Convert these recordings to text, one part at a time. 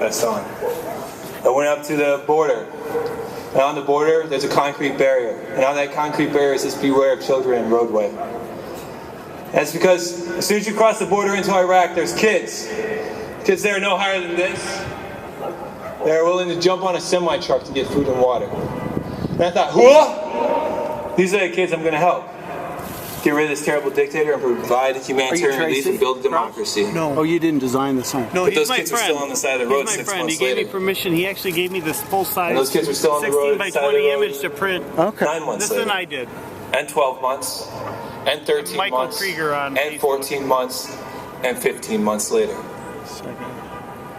That's on. I went up to the border. And on the border, there's a concrete barrier. And on that concrete barrier says, "Beware of children in roadway." And it's because as soon as you cross the border into Iraq, there's kids. Kids there are no higher than this. They're willing to jump on a semi-truck to get food and water. And I thought, whoa! These are the kids I'm going to help. Get rid of this terrible dictator and provide humanitarian relief and build a democracy. No. Oh, you didn't design the sign. No, but those kids are still on the side of the road 6 months later. He gave me permission. He actually gave me this full-size and those kids were still on the road 16 by 20 image to print. Okay. 9 months this later. than I did. And 12 months. And 13 Michael months. Krieger on and 14 months. And 15 months later.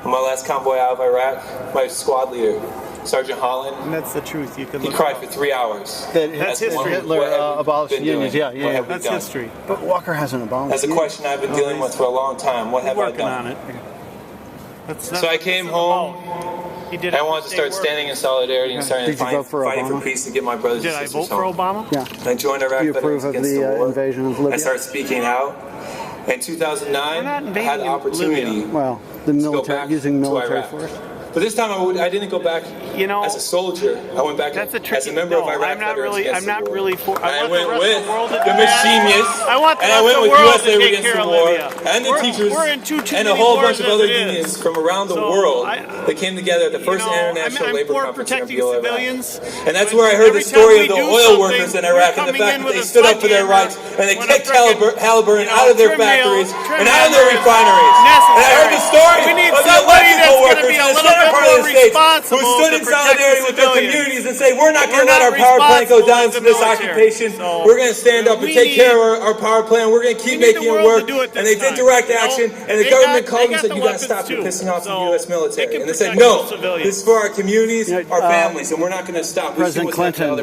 On my last convoy out of Iraq, my squad leader, Sergeant Holland. And that's the truth. You can he cried for 3 hours. That's history. Hitler abolished the unions. Yeah. That's history. But Walker hasn't abolished. That's a question I've been dealing with for a long time. What have I done? On it. That's so I came home. I wanted to start standing in solidarity and starting fighting for peace to get my brothers and sisters home. Did I vote for Obama? Yeah. I joined Iraq Veterans Against the War. Invasion of Libya? I started speaking out. In 2009, I had the opportunity the military, using military force. But this time I didn't go back as a soldier. I went back as a member of Iraq Veterans Against the War. I went with the machinists, and I went with USA Against the War, and the teachers, and a whole bunch of other unions from around the world that came together at the first International Labor Conference in Iraq. And that's where I heard the story of the oil workers in Iraq and the fact that they stood up for their rights, and they kicked Halliburton out of their factories and out of their refineries. And I heard the story of the electrical workers in the part of the states who stood in solidarity with their communities and say, we're not going to let our power plant go down to this occupation. We're going to stand up and take care of our power plant. We're going to keep making it work. And they did direct action, and the government called and said, you got to stop pissing off the U.S. military. And they said, no, this is for our communities, our families, and we're not going to stop. President Clinton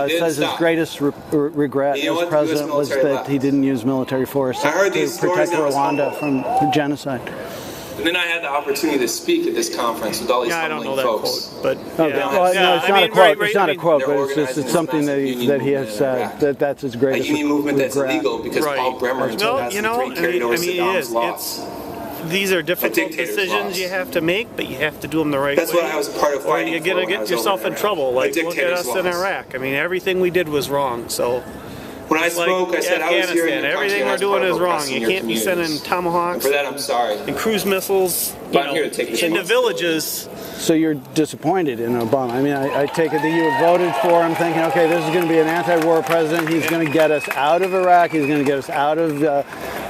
says his greatest regret as president was that he didn't use military force to protect Rwanda from genocide. And then I had the opportunity to speak at this conference with all these humbling folks. But it's not a quote. It's not a quote, but it's something that he has said. That's his greatest regret. A union movement that's illegal because Paul Bremer in 2003 carried over Saddam's laws. These are difficult decisions you have to make, but you have to do them the right way. That's what I was a part of fighting. Or you're going to get yourself in trouble. Like, look at us in Iraq. I mean, everything we did was wrong. So. When I spoke, I said I was here in your country. Everything we're doing is wrong. You can't be sending tomahawks. For that, I'm sorry. And cruise missiles, into villages. So you're disappointed in Obama. I mean, I take it that you voted for him thinking, okay, this is going to be an anti-war president. He's going to get us out of Iraq. He's going to get us out of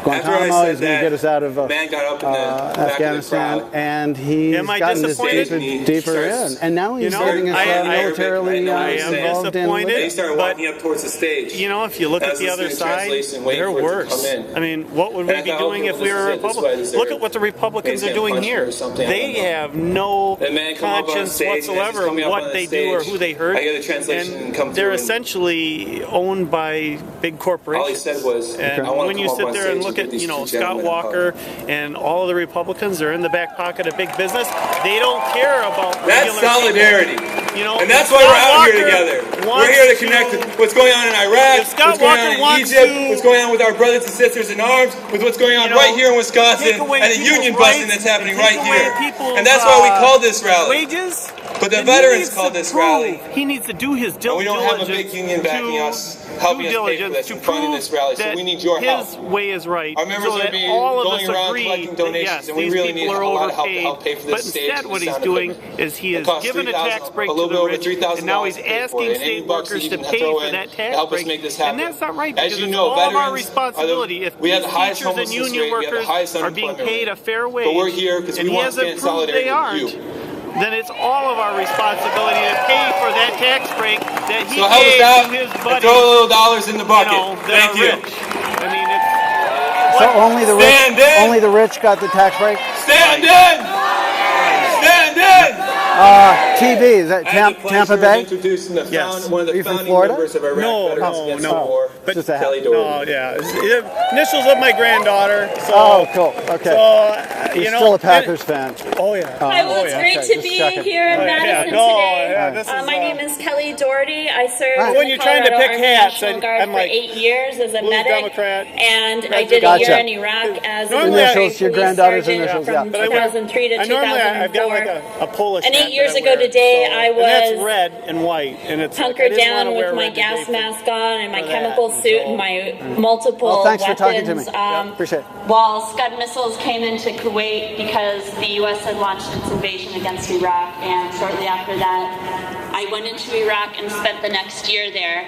Guantanamo. He's going to get us out of Afghanistan. And he's gotten us deeper in. And now he's getting us militarily involved in Libya. They started walking up towards the stage. If you look at the other side, they're worse. I mean, what would we be doing if we were a Republican? Look at what the Republicans are doing here. They have no conscience whatsoever of what they do or who they hurt. And they're essentially owned by big corporations. All he said was, and when you sit there and look at, Scott Walker and all of the Republicans, they're in the back pocket of big business. They don't care about that's solidarity. And that's why we're out here together. We're here to connect with what's going on in Iraq, what's going on in Egypt, what's going on with our brothers and sisters in arms, with what's going on right here in Wisconsin, and the union busting that's happening right here. And that's why we call this rally. Wages. But the veterans called this rally. He needs to do his diligence. We don't have a big union backing us, helping us pay for this and funding this rally, so we need your help. His way is right. Our members are going around collecting donations, and we really need a lot of help pay for this stage. But instead what he's doing is he has given a tax break to the rich, and now he's asking state workers to pay for that tax break. And that's not right, because it's all of our responsibility. If these teachers and union workers are being paid a fair wage, and he hasn't proved they aren't, then it's all of our responsibility to pay for that tax break that he gave to his buddies. Throw a little dollars in the bucket. Thank you. I mean, it's so only the rich got the tax break. Stand in. Stand in. TB? Is that Tampa Bay? Yes. One of the founding Florida? members of Iraq No. But Just Kelly Doherty. No, yeah. Initials of my granddaughter. So, oh, cool. Okay. So, You're still a Packers fan. Oh, yeah. Hi, well, it's great to be here in Madison today. My name is Kelly Doherty. I served when in you're the trying to Colorado pick Army hats, National Guard for 8 years as a medic, Democrat. and I did a year in Iraq as a initials, your granddaughter's sergeant initials, from 2003 to 2004. I've got like a Polish and hat 8 years that I ago wear, today, so, I and that's was red and white, and it's hunkered down with my gas mask on and my chemical suit and my multiple thanks weapons. for talking to me. Appreciate it. While Scud missiles came into Kuwait because the U.S. had launched its invasion against Iraq, and shortly after that, I went into Iraq and spent the next year there.